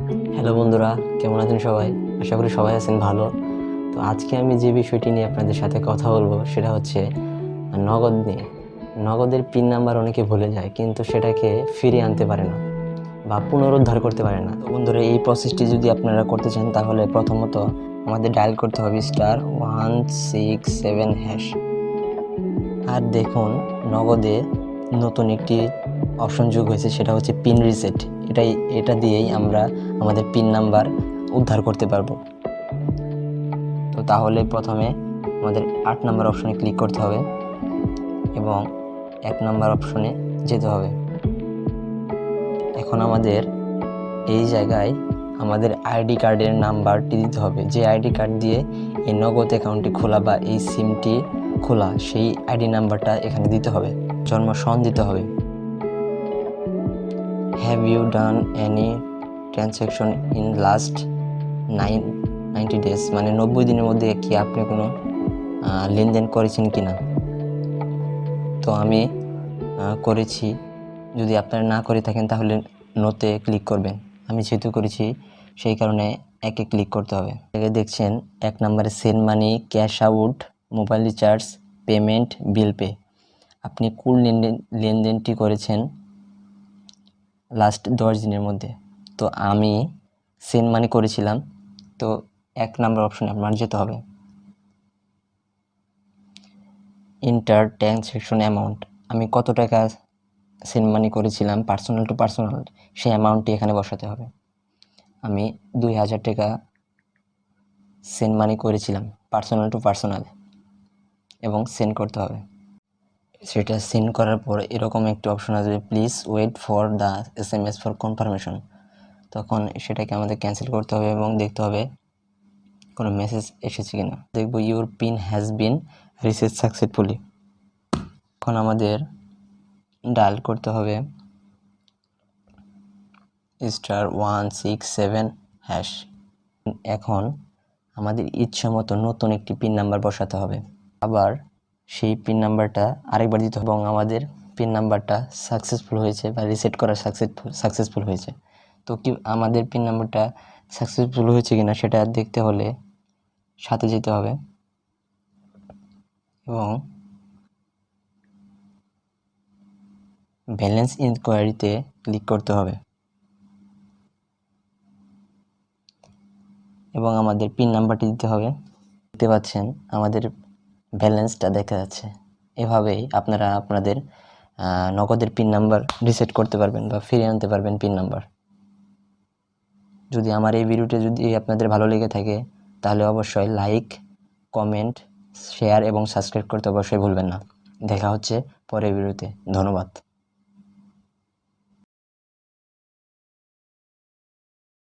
Hello বন্ধুরা, কেমন আছেন সবাই? আশা করি সবাই আছেন ভালো। তো আজকে আমি যে বিষয়টি নিয়ে আপনাদের সাথে কথা বলবো সেটা হচ্ছে নগদ নিয়ে। নগদের পিন নাম্বার অনেকে ভুলে যায়, কিন্তু সেটাকে ফিরিয়ে আনতে পারে না বা পুনরুদ্ধার করতে পারে না। তো বন্ধুরা, এই প্রসেসটি যদি আপনারা করতে চান তাহলে প্রথমত আমাদের ডায়াল করতে হবে *167#। আর দেখুন, নগদে নতুন একটি অপশন যোগ হয়েছে, সেটা হচ্ছে পিন রিসেট। এটা দিয়েই আমরা আমাদের পিন নাম্বার উদ্ধার করতে পারবো। তো তাহলে প্রথমে আমাদের 8 নাম্বার অপশনে ক্লিক করতে হবে এবং 1 নাম্বার অপশনে যেতে হবে। এখন আমাদের এই জায়গায় আমাদের আইডি কার্ডের নাম্বারটি দিতে হবে। যে আইডি কার্ড দিয়ে এই নগদ অ্যাকাউন্টটি খোলা বা এই সিমটি খোলা, সেই আইডি নাম্বারটা এখানে দিতে হবে। জন্ম সন দিতে হবে। Have you done any transaction in last 90 days, মানে 90 দিনের মধ্যে কি আপনি কোনো লেনদেন করেছেন কিনা। তো আমি করেছি। যদি আপনারা না করে থাকেন তাহলে নোতে ক্লিক করবেন। আমি যেহেতু করেছি সেই কারণে একে ক্লিক করতে হবে। দেখছেন 1 নম্বরে send money, cash out, mobile recharge, payment, bill pay. আপনি কোন লেনদেনটি করেছেন লাস্ট 10 দিনের মধ্যে। তো আমি সেন্ড মানি করেছিলাম, তো 1 নম্বর অপশনে আপনার যেতে হবে। ইন্টার ট্রানজ্যাকশন অ্যামাউন্ট, আমি কত টাকা সেন্ড মানি করেছিলাম পার্সোনাল টু পার্সোনাল, সেই অ্যামাউন্টটি এখানে বসাতে হবে। আমি 2000 টাকা সেন্ড মানি করেছিলাম পার্সোনাল টু পার্সোনাল এবং সেন্ড করতে হবে। সেটা সেন্ড করার পর এরকম একটি অপশন আসবে, please wait for the SMS for confirmation. তখন সেটাকে আমাদের ক্যান্সেল করতে হবে এবং দেখতে হবে কোনো মেসেজ এসেছে কিনা। দেখব your pin has been reset successfully. এখন আমাদের ডায়াল করতে হবে *167#। এখন আমাদের ইচ্ছা মতো নতুন একটি পিন নাম্বার বসাতে হবে। আবার সেই পিন নাম্বারটা আরেকবার দিতে হবে এবং আমাদের পিন নাম্বারটা সাকসেসফুল হয়েছে বা রিসেট করা সাকসেসফুল হয়েছে। তো কি আমাদের পিন নাম্বারটা সাকসেসফুল হয়েছে কিনা সেটা দেখতে হলে সাথে যেতে হবে এবং ব্যালেন্স ইনকোয়ারিতে ক্লিক করতে হবে এবং আমাদের পিন নাম্বারটি দিতে হবে। দেখতে পাচ্ছেন আমাদের ব্যালেন্সটা দেখা যাচ্ছে। এভাবেই আপনারা আপনাদের নগদের পিন নাম্বার রিসেট করতে পারবেন বা ফিরিয়ে আনতে পারবেন পিন নাম্বার। যদি আমার এই ভিডিওটি যদি আপনাদের ভালো লেগে থাকে তাহলে অবশ্যই লাইক, কমেন্ট, শেয়ার এবং সাবস্ক্রাইব করতে অবশ্যই ভুলবেন না। দেখা হচ্ছে পরের ভিডিওতে। ধন্যবাদ।